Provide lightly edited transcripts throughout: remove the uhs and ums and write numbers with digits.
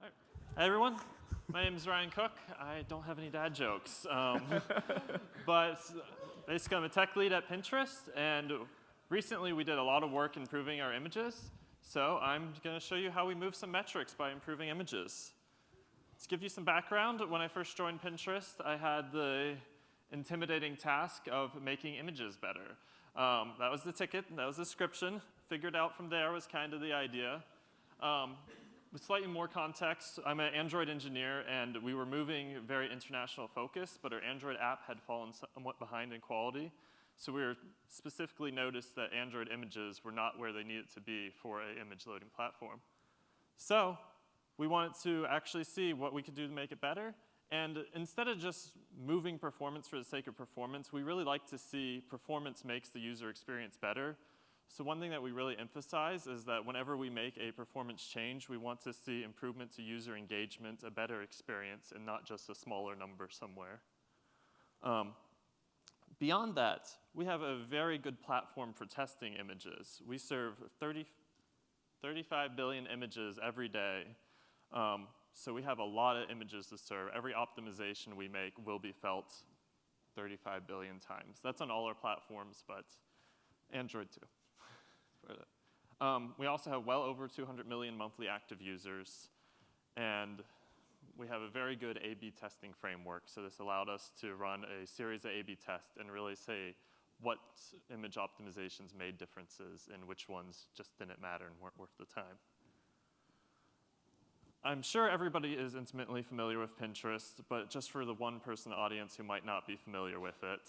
Hi everyone, my name is Ryan Cooke. I don't have any dad jokes, but basically I'm a tech lead at Pinterest, and recently we did a lot of work improving our images, so I'm going to show you how we move some metrics by improving images. To give you some background, when I first joined Pinterest, I had the intimidating task of making images better. That was the ticket, that was the description. Figured out from there was kind of the idea. With slightly more context, I'm an Android engineer, and we were moving very international focus, but our Android app had fallen somewhat behind in quality. So we were specifically noticed that Android images were not where they needed to be for an image loading platform. So we wanted to actually see what we could do to make it better. And instead of just moving performance for the sake of performance, we really like to see performance makes the user experience better. So one thing that we really emphasize is that whenever we make a performance change, we want to see improvement to user engagement, a better experience, and not just a smaller number somewhere. Beyond that, we have a very good platform for testing images. We serve 35 billion images every day. So we have a lot of images to serve. Every optimization we make will be felt 35 billion times. That's on all our platforms, but Android too. We also have well over 200 million monthly active users, and we have a very good A/B testing framework. So this allowed us to run a series of A/B tests and really say what image optimizations made differences and which ones just didn't matter and weren't worth the time. I'm sure everybody is intimately familiar with Pinterest, but just for the one-person audience who might not be familiar with it,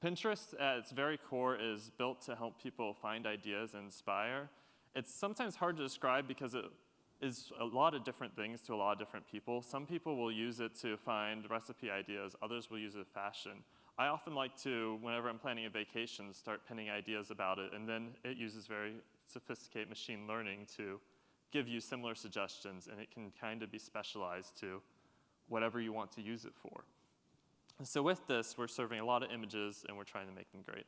Pinterest, at its very core, is built to help people find ideas and inspire. It's sometimes hard to describe because it is a lot of different things to a lot of different people. Some people will use it to find recipe ideas. Others will use it for fashion. I often like to, whenever I'm planning a vacation, start pinning ideas about it, and then it uses very sophisticated machine learning to give you similar suggestions, and it can kind of be specialized to whatever you want to use it for. So with this, we're serving a lot of images, and we're trying to make them great.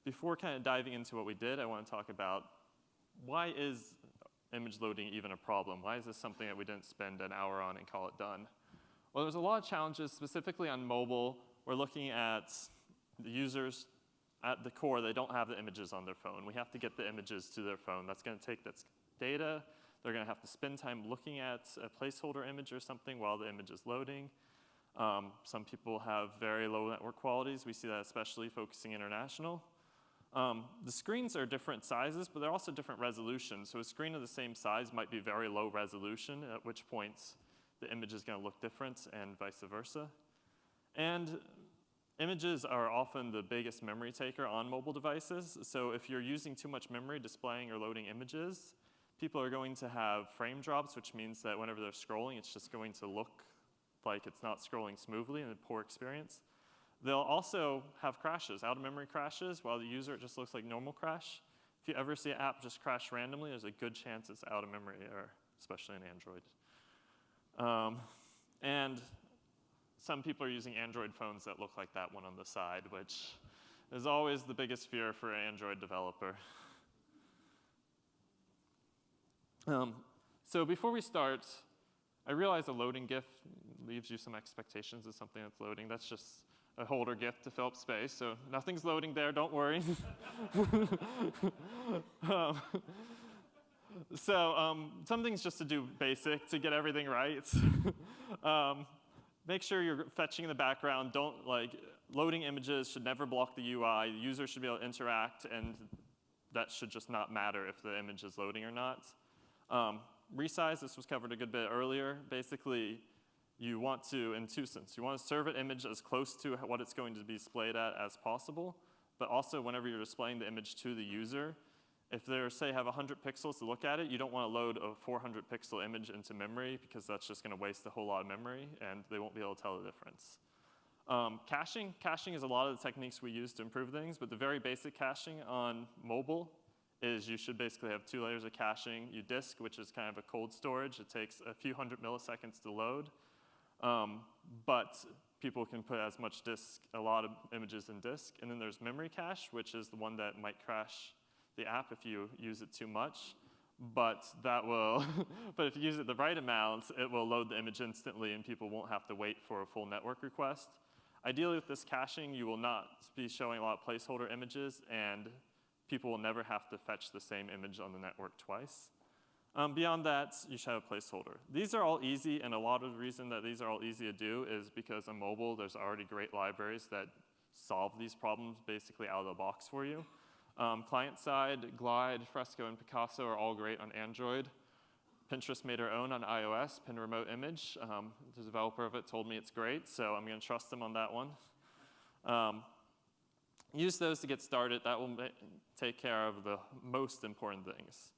Before kind of diving into what we did, I want to talk about why is image loading even a problem? Why is this something that we didn't spend an hour on and call it done? Well, there's a lot of challenges, specifically on mobile. We're looking at the users at the core. They don't have the images on their phone. We have to get the images to their phone. That's going to take that's data. They're going to have to spend time looking at a placeholder image or something while the image is loading. Some people have very low network qualities. We see that especially focusing international. The screens are different sizes, but they're also different resolutions. So a screen of the same size might be very low resolution, at which point the image is going to look different, and vice versa. And images are often the biggest memory taker on mobile devices. So if you're using too much memory displaying or loading images, people are going to have frame drops, which means that whenever they're scrolling, it's just going to look like it's not scrolling smoothly and a poor experience. They'll also have crashes, out-of-memory crashes, while the user, it just looks like normal crash. If you ever see an app just crash randomly, there's a good chance it's out-of-memory error, especially in Android. And some people are using Android phones that look like that one on the side, which is always the biggest fear for an Android developer. So before we start, I realize a loading GIF leaves you some expectations of something that's loading. That's just a holder GIF to fill up space, so nothing's loading there, don't worry. Some things just to do basic to get everything right. Make sure you're fetching in the background. Loading images should never block the UI. The user should be able to interact, and that should just not matter if the image is loading or not. Resize, this was covered a good bit earlier. Basically, you want to, in two senses, you want to serve an image as close to what it's going to be displayed at as possible, but also whenever you're displaying the image to the user, if they, say, have 100 pixels to look at it, you don't want to load a 400 pixel image into memory because that's just going to waste a whole lot of memory, and they won't be able to tell the difference. Caching is a lot of the techniques we use to improve things, but the very basic caching on mobile is you should basically have 2 layers of caching. You disk, which is kind of a cold storage. It takes a few hundred milliseconds to load. But people can put as much disk, a lot of images in disk. And then there's memory cache, which is the one that might crash the app if you use it too much. but that will, but if you use it the right amount, it will load the image instantly and people won't have to wait for a full network request. Ideally with this caching, you will not be showing a lot of placeholder images and people will never have to fetch the same image on the network twice. Beyond that, you should have a placeholder. These are all easy, and a lot of the reason that these are all easy to do is because on mobile, there's already great libraries that solve these problems basically out of the box for you. Client side, Glide, Fresco, and Picasso are all great on Android. Pinterest made our own on iOS, Pin Remote Image. The developer of it told me it's great, so I'm gonna trust them on that one. Use those to get started. That will take care of the most important things.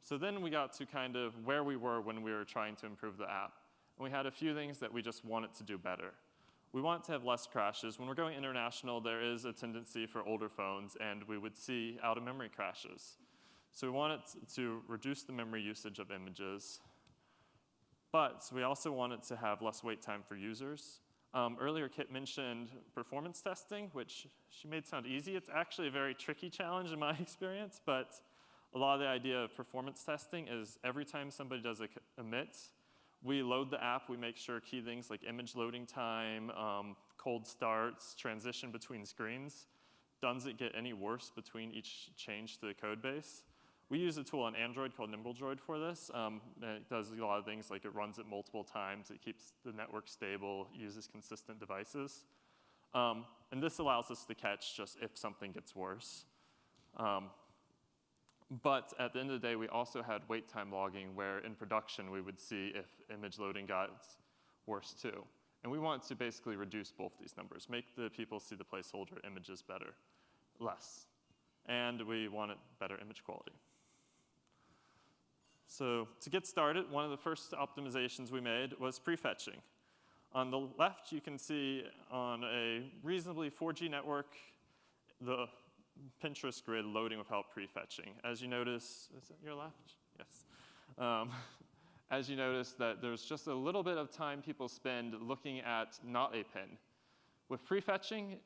So then we got to kind of where we were when we were trying to improve the app. And we had a few things that we just wanted to do better. We want to have less crashes. When we're going international, there is a tendency for older phones, and we would see out-of-memory crashes. So we wanted to reduce the memory usage of images, but we also wanted to have less wait time for users. Earlier, Kit mentioned performance testing, which she made sound easy. It's actually a very tricky challenge in my experience, but a lot of the idea of performance testing is every time somebody does a commit, we load the app, we make sure key things like image loading time, cold starts, transition between screens, does it get any worse between each change to the code base? We use a tool on Android called NimbleDroid for this. It does a lot of things like it runs it multiple times, it keeps the network stable, uses consistent devices. And this allows us to catch just if something gets worse. But at the end of the day, we also had wait time logging where in production we would see if image loading got worse too. And we want to basically reduce both these numbers, make the people see the placeholder images less. And we wanted better image quality. So to get started, one of the first optimizations we made was prefetching. On the left, you can see on a reasonably 4G network, the Pinterest grid loading without prefetching. As you notice, is it your left? Yes. As you notice that there's just a little bit of time people spend looking at not a pin. With prefetching,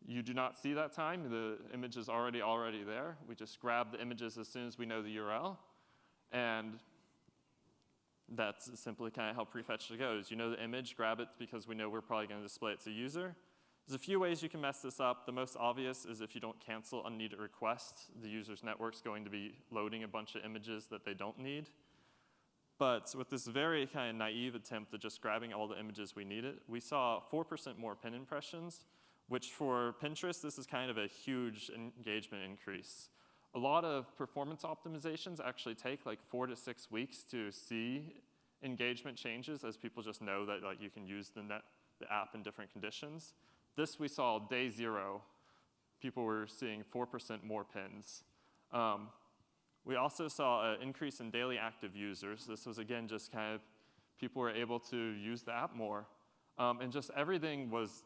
you do not see that time. The image is already there. We just grab the images as soon as we know the URL. And that's simply kind of how prefetch goes. You know the image, grab it because we know we're probably going to display it to user. There's a few ways you can mess this up. The most obvious is if you don't cancel unneeded requests, the user's network's going to be loading a bunch of images that they don't need. But with this very kind of naive attempt at just grabbing all the images we needed, we saw 4% more pin impressions, which for Pinterest, this is kind of a huge engagement increase. A lot of performance optimizations actually take like 4 to 6 weeks to see engagement changes as people just know that like, you can use the app in different conditions. This we saw day 0. People were seeing 4% more pins. We also saw an increase in daily active users. This was again just kind of people were able to use the app more. And just everything was,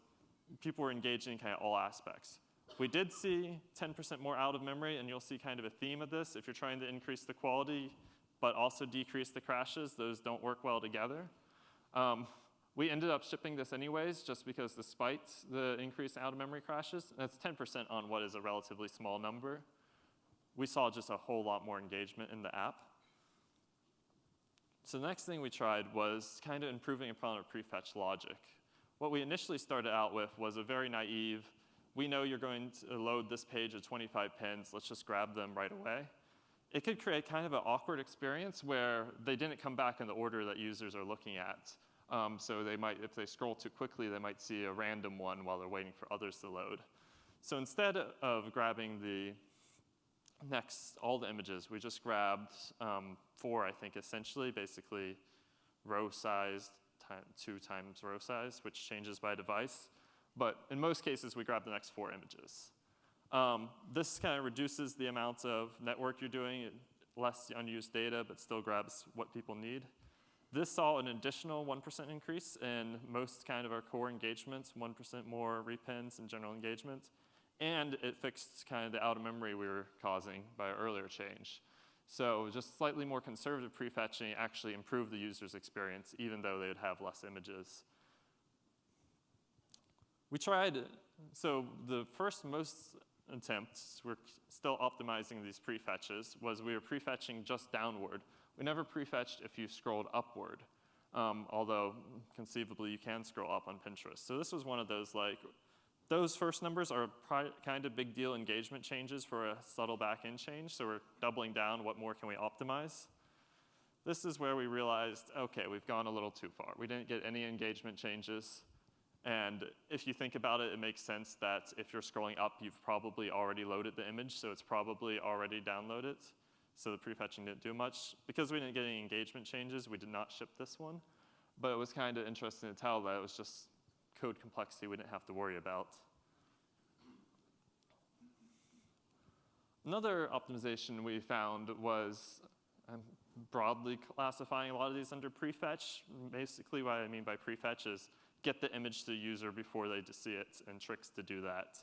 people were engaging in kind of all aspects. We did see 10% more out of memory, and you'll see kind of a theme of this. If you're trying to increase the quality, but also decrease the crashes, those don't work well together. We ended up shipping this anyways, just because despite the increase in out of memory crashes, that's 10% on what is a relatively small number. We saw just a whole lot more engagement in the app. So the next thing we tried was kind of improving upon our prefetch logic. What we initially started out with was a very naive, we know you're going to load this page of 25 pins, let's just grab them right away. It could create kind of an awkward experience where they didn't come back in the order that users are looking at. So they might, if they scroll too quickly, they might see a random one while they're waiting for others to load. So instead of grabbing all the images, we just grabbed 4, I think, essentially, basically row size 2 times row size, which changes by device. But in most cases, we grab the next 4 images. This kind of reduces the amount of network you're doing, less unused data, but still grabs what people need. This saw an additional 1% increase in most kind of our core engagements, 1% more repins and general engagement. And it fixed kind of the out of memory we were causing by our earlier change. So just slightly more conservative prefetching actually improved the user's experience, even though they would have less images. We tried, so the first most attempts, we're still optimizing these prefetches, was we were prefetching just downward. We never prefetched if you scrolled upward, although conceivably you can scroll up on Pinterest. So this was one of those, like, those first numbers are kind of big deal engagement changes for a subtle back-end change, so we're doubling down, what more can we optimize? This is where we realized, okay, we've gone a little too far. We didn't get any engagement changes. And if you think about it, it makes sense that if you're scrolling up, you've probably already loaded the image, so it's probably already downloaded. So the prefetching didn't do much. Because we didn't get any engagement changes, we did not ship this one. But it was kind of interesting to tell that it was just code complexity we didn't have to worry about. Another optimization we found was broadly classifying a lot of these under prefetch. Basically what I mean by prefetch is get the image to the user before they see it, and tricks to do that.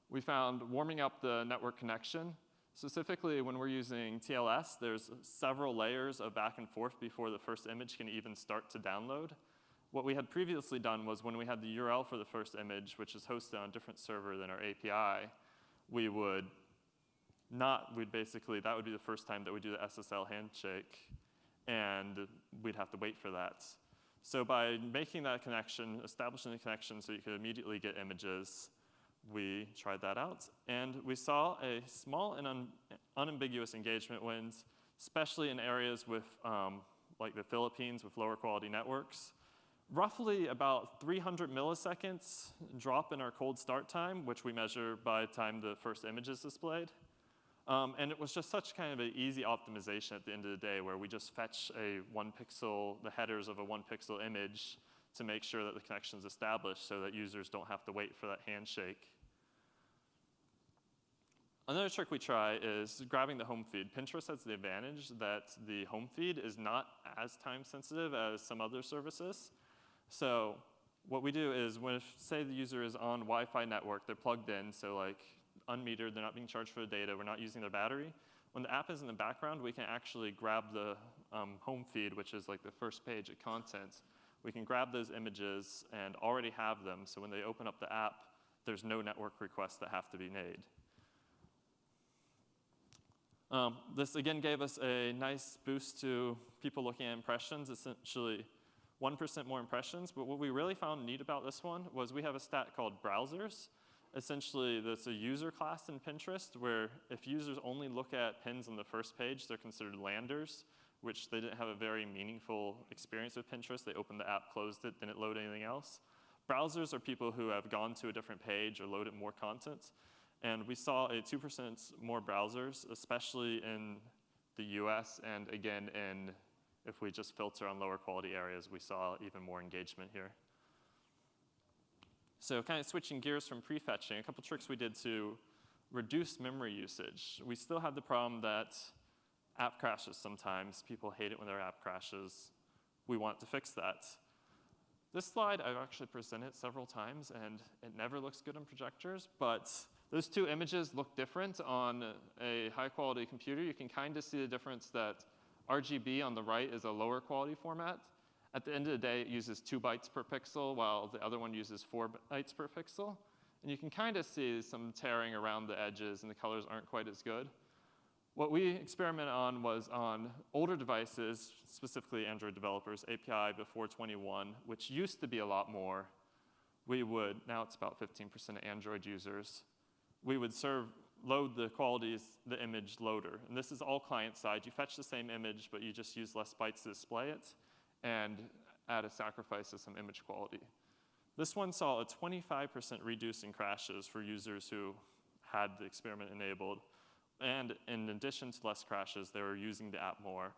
We found warming up the network connection. Specifically, when we're using TLS, there's several layers of back and forth before the first image can even start to download. What we had previously done was when we had the URL for the first image, which is hosted on a different server than our API, that would be the first time that we do the SSL handshake, and we'd have to wait for that. So by making that connection, establishing the connection so you could immediately get images, we tried that out. And we saw a small and unambiguous engagement wins, especially in areas with, like the Philippines with lower quality networks. Roughly about 300 milliseconds drop in our cold start time, which we measure by the time the first image is displayed. And it was just such kind of an easy optimization at the end of the day, where we just fetch the headers of a 1 pixel image to make sure that the connection's established so that users don't have to wait for that handshake. Another trick we try is grabbing the home feed. Pinterest has the advantage that the home feed is not as time sensitive as some other services. So what we do is say the user is on Wi-Fi network, they're plugged in, so like unmetered, they're not being charged for the data, we're not using their battery. When the app is in the background, we can actually grab the home feed, which is like the first page of content. We can grab those images and already have them, so when they open up the app, there's no network requests that have to be made. This again gave us a nice boost to people looking at impressions, essentially 1% more impressions, but what we really found neat about this one was we have a stat called browsers. Essentially, that's a user class in Pinterest where if users only look at pins on the first page, they're considered landers, which they didn't have a very meaningful experience with Pinterest. They opened the app, closed it, didn't load anything else. Browsers are people who have gone to a different page or loaded more content. And we saw a 2% more browsers, especially in the US, and again, if we just filter on lower quality areas, we saw even more engagement here. So kind of switching gears from prefetching, a couple tricks we did to reduce memory usage. We still have the problem that app crashes sometimes. People hate it when their app crashes. We want to fix that. This slide I've actually presented several times, and it never looks good on projectors, but those two images look different on a high quality computer. You can kind of see the difference that RGB on the right is a lower quality format. At the end of the day, it uses 2 bytes per pixel, while the other one uses 4 bytes per pixel. And you can kind of see some tearing around the edges, and the colors aren't quite as good. What we experimented on was on older devices, specifically Android developers, API before 21, which used to be a lot more. Now it's about 15% of Android users. We would load the image loader. And this is all client side. You fetch the same image, but you just use less bytes to display it, and add a sacrifice of some image quality. This one saw a 25% reduce in crashes for users who had the experiment enabled. And in addition to less crashes, they were using the app more.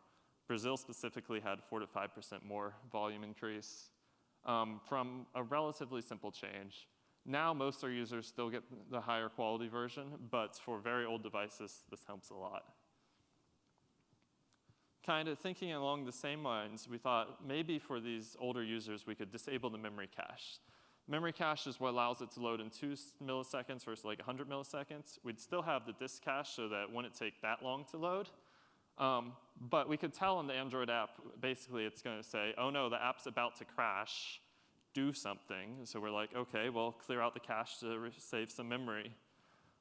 Brazil specifically had 4 to 5% more volume increase from a relatively simple change. Now most of our users still get the higher quality version, but for very old devices, this helps a lot. Kind of thinking along the same lines, we thought maybe for these older users, we could disable the memory cache. Memory cache is what allows it to load in 2 milliseconds versus like 100 milliseconds. We'd still have the disk cache so that it wouldn't take that long to load. But we could tell in the Android app, basically it's going to say, oh no, the app's about to crash, do something. So we're like, okay, well, clear out the cache to save some memory.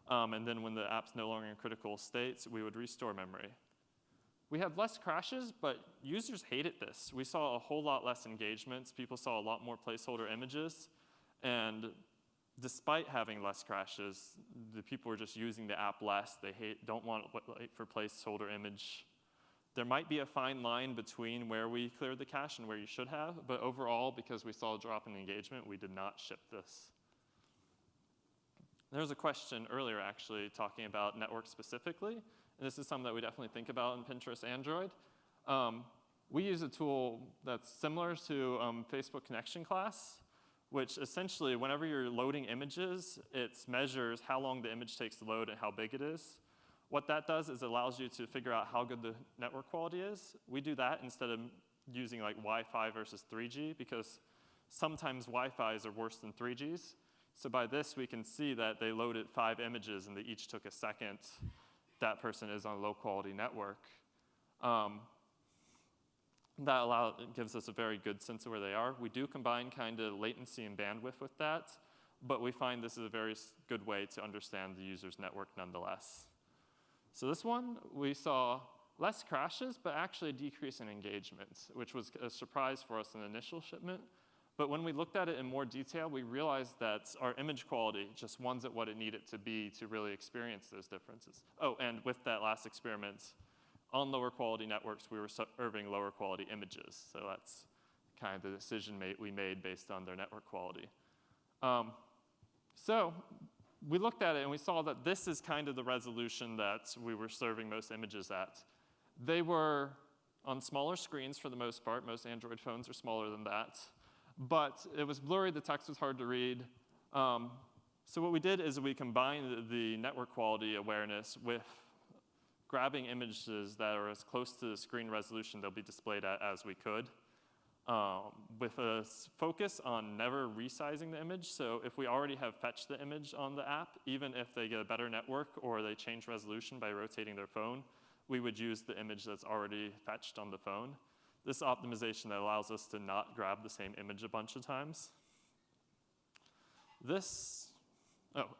And then when the app's no longer in critical states, we would restore memory. We had less crashes, but users hated this. We saw a whole lot less engagements. People saw a lot more placeholder images. And despite having less crashes, the people were just using the app less. They don't want to wait for placeholder image. There might be a fine line between where we cleared the cache and where you should have, but overall, because we saw a drop in engagement, we did not ship this. There was a question earlier, actually, talking about network specifically, and this is something that we definitely think about in Pinterest Android. We use a tool that's similar to Facebook Connection Class, which essentially, whenever you're loading images, it measures how long the image takes to load and how big it is. What that does is it allows you to figure out how good the network quality is. We do that instead of using like Wi-Fi versus 3G, because sometimes Wi-Fis are worse than 3Gs. So by this, we can see that they loaded 5 images and they each took a second. That person is on a low quality network. That gives us a very good sense of where they are. We do combine kind of latency and bandwidth with that, but we find this is a very good way to understand the user's network nonetheless. So this one, we saw less crashes, but actually a decrease in engagement, which was a surprise for us in the initial shipment. But when we looked at it in more detail, we realized that our image quality just wasn't what it needed to be to really experience those differences. Oh, and with that last experiment, on lower quality networks, we were serving lower quality images. So that's kind of the decision we made based on their network quality. So we looked at it and we saw that this is kind of the resolution that we were serving most images at. They were on smaller screens for the most part. Most Android phones are smaller than that. But it was blurry, the text was hard to read. So what we did is we combined the network quality awareness with grabbing images that are as close to the screen resolution they'll be displayed at as we could, with a focus on never resizing the image. So if we already have fetched the image on the app, even if they get a better network or they change resolution by rotating their phone, we would use the image that's already fetched on the phone. This optimization that allows us to not grab the same image a bunch of times.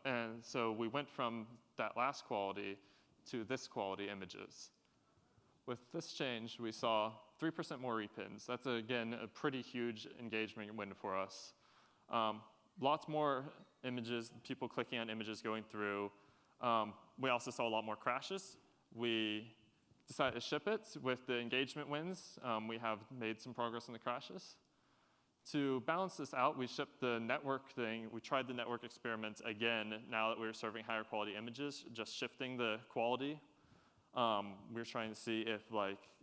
And so we went from that last quality to this quality images. With this change, we saw 3% more repins. That's, again, a pretty huge engagement win for us. Lots more images, people clicking on images going through. We also saw a lot more crashes. We decided to ship it with the engagement wins. We have made some progress on the crashes. To balance this out, we shipped the network thing. We tried the network experiment again now that we were serving higher quality images, just shifting the quality. We were trying to see if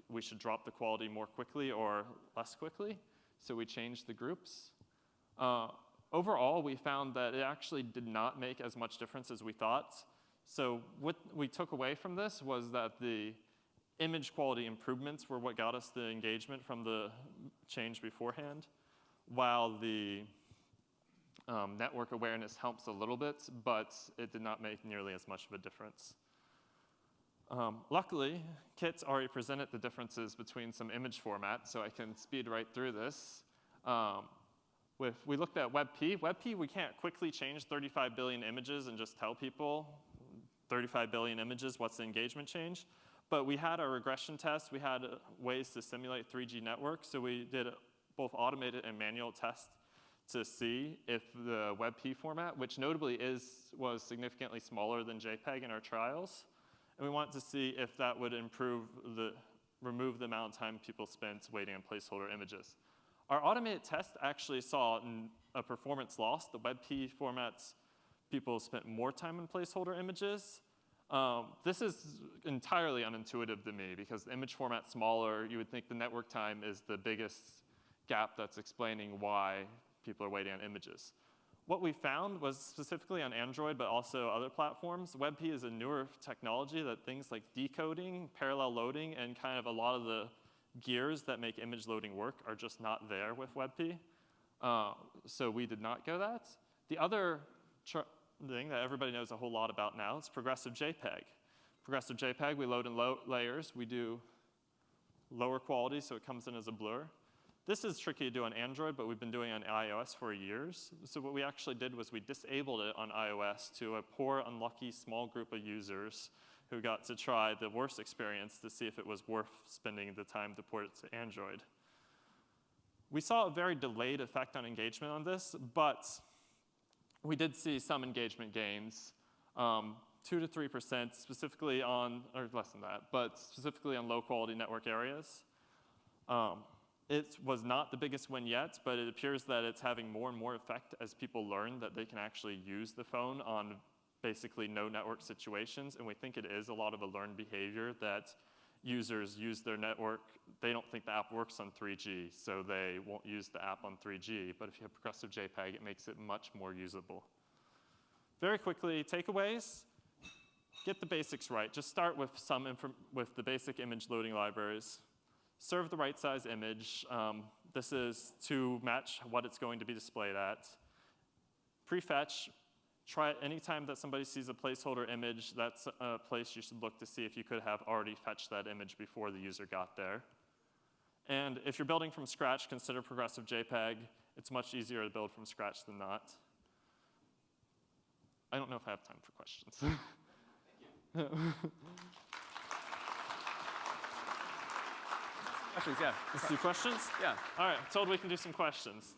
we should drop the quality more quickly or less quickly. So we changed the groups. Overall, we found that it actually did not make as much difference as we thought. So what we took away from this was that the image quality improvements were what got us the engagement from the change beforehand, while the network awareness helps a little bit, but it did not make nearly as much of a difference. Luckily, Kit's already presented the differences between some image formats, so I can speed right through this. We looked at WebP. WebP, we can't quickly change 35 billion images and just tell people 35 billion images, what's the engagement change? But we had a regression test. We had ways to simulate 3G networks, so we did both automated and manual tests to see if the WebP format, which notably was significantly smaller than JPEG in our trials, and we wanted to see if that would remove the amount of time people spent waiting on placeholder images. Our automated test actually saw a performance loss. The WebP formats, people spent more time on placeholder images. This is entirely unintuitive to me because the image format's smaller. You would think the network time is the biggest gap that's explaining why people are waiting on images. What we found was specifically on Android, but also other platforms, WebP is a newer technology that things like decoding, parallel loading, and kind of a lot of the gears that make image loading work are just not there with WebP. So we did not go that. The other thing that everybody knows a whole lot about now is progressive JPEG. Progressive JPEG, we load in layers. We do lower quality, so it comes in as a blur. This is tricky to do on Android, but we've been doing it on iOS for years. So what we actually did was we disabled it on iOS to a poor, unlucky small group of users who got to try the worst experience to see if it was worth spending the time to port it to Android. We saw a very delayed effect on engagement on this, but we did see some engagement gains, 2 to 3% specifically on, or less than that, but specifically on low quality network areas. It was not the biggest win yet, but it appears that it's having more and more effect as people learn that they can actually use the phone on basically no network situations, and we think it is a lot of a learned behavior that users use their network. They don't think the app works on 3G, so they won't use the app on 3G, but if you have progressive JPEG, it makes it much more usable. Very quickly, takeaways. Get the basics right. Just start with with the basic image loading libraries. Serve the right size image. This is to match what it's going to be displayed at. Prefetch. Try it anytime that somebody sees a placeholder image, that's a place you should look to see if you could have already fetched that image before the user got there. And if you're building from scratch, consider progressive JPEG. It's much easier to build from scratch than not. I don't know if I have time for questions. Questions, yeah. Let's do questions? Yeah. All right, told we can do some questions.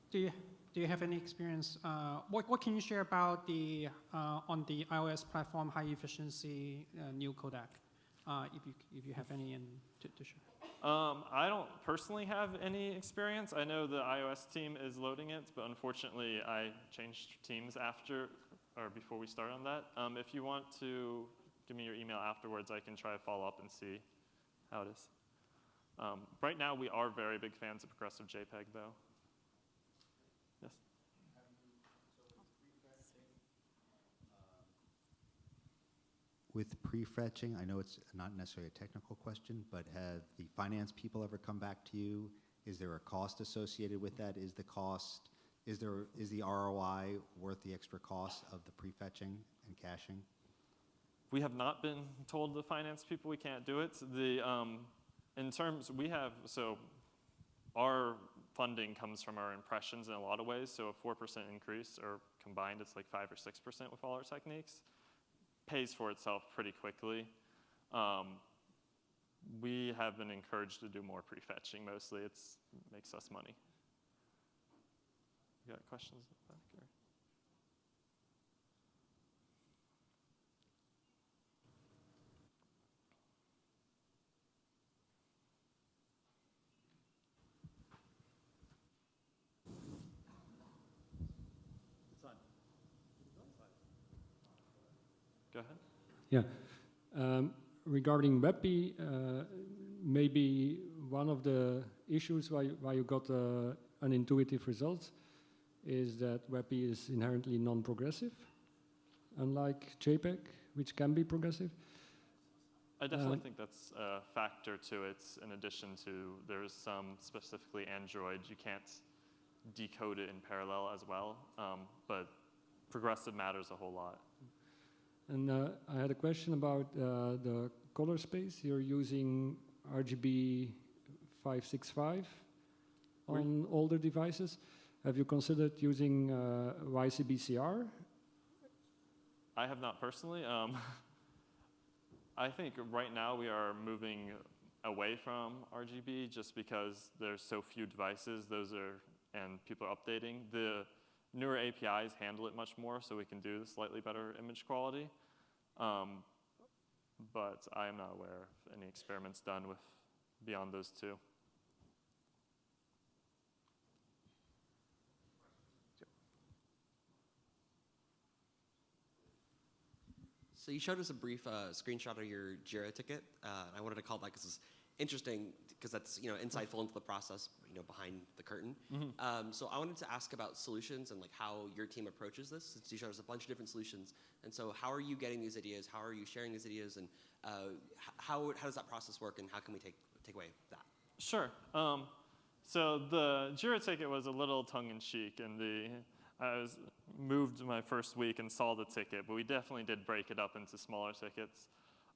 Do you have any experience? What can you share about the on the iOS platform high efficiency new codec? If you have any to share. I don't personally have any experience. I know the iOS team is loading it, but unfortunately I changed teams after or before we start on that. If you want to give me your email afterwards, I can try to follow up and see how it is. Right now we are very big fans of progressive JPEG though. Yes? With prefetching, I know it's not necessarily a technical question, but have the finance people ever come back to you? Is there a cost associated with that? Is the ROI worth the extra cost of the prefetching and caching? We have not been told the finance people we can't do it. In terms, our funding comes from our impressions in a lot of ways, so a 4% increase, or combined it's like 5 or 6% with all our techniques, pays for itself pretty quickly. We have been encouraged to do more prefetching mostly. It makes us money. You got questions back here? Go ahead. Yeah. Regarding WebP, maybe one of the issues why you got unintuitive results is that WebP is inherently non-progressive, unlike JPEG, which can be progressive. I definitely think that's a factor to it, in addition to there's some, specifically Android, you can't decode it in parallel as well, but progressive matters a whole lot. And I had a question about the color space. You're using RGB 565 on older devices. Have you considered using YCBCR? I have not personally. I think right now we are moving away from RGB just because there's so few devices. And people are updating. The newer APIs handle it much more, so we can do slightly better image quality. But I am not aware of any experiments done with beyond those two. So you showed us a brief screenshot of your Jira ticket. I wanted to call that because it's interesting, because that's insightful into the process behind the curtain. Mm-hmm. So I wanted to ask about solutions and how your team approaches this. Since you showed us a bunch of different solutions, and so how are you getting these ideas? How are you sharing these ideas? And how does that process work? And how can we take away that? Sure. So the Jira ticket was a little tongue-in-cheek, and I was moved my first week and saw the ticket, but we definitely did break it up into smaller tickets.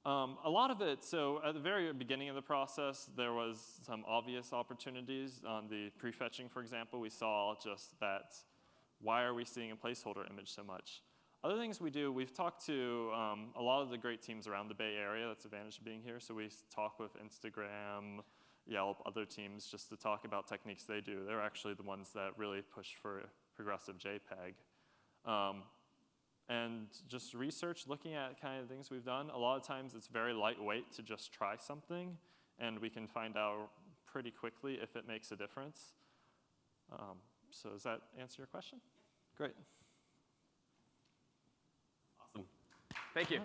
A lot of it, so at the very beginning of the process, there was some obvious opportunities. On the prefetching, for example, we saw just that, why are we seeing a placeholder image so much? Other things we do, we've talked to a lot of the great teams around the Bay Area. That's the advantage of being here. So we talk with Instagram, Yelp, other teams, just to talk about techniques they do. They're actually the ones that really push for progressive JPEG. And just research, looking at kind of things we've done. A lot of times it's very lightweight to just try something, and we can find out pretty quickly if it makes a difference. So does that answer your question? Great. Awesome. Thank you.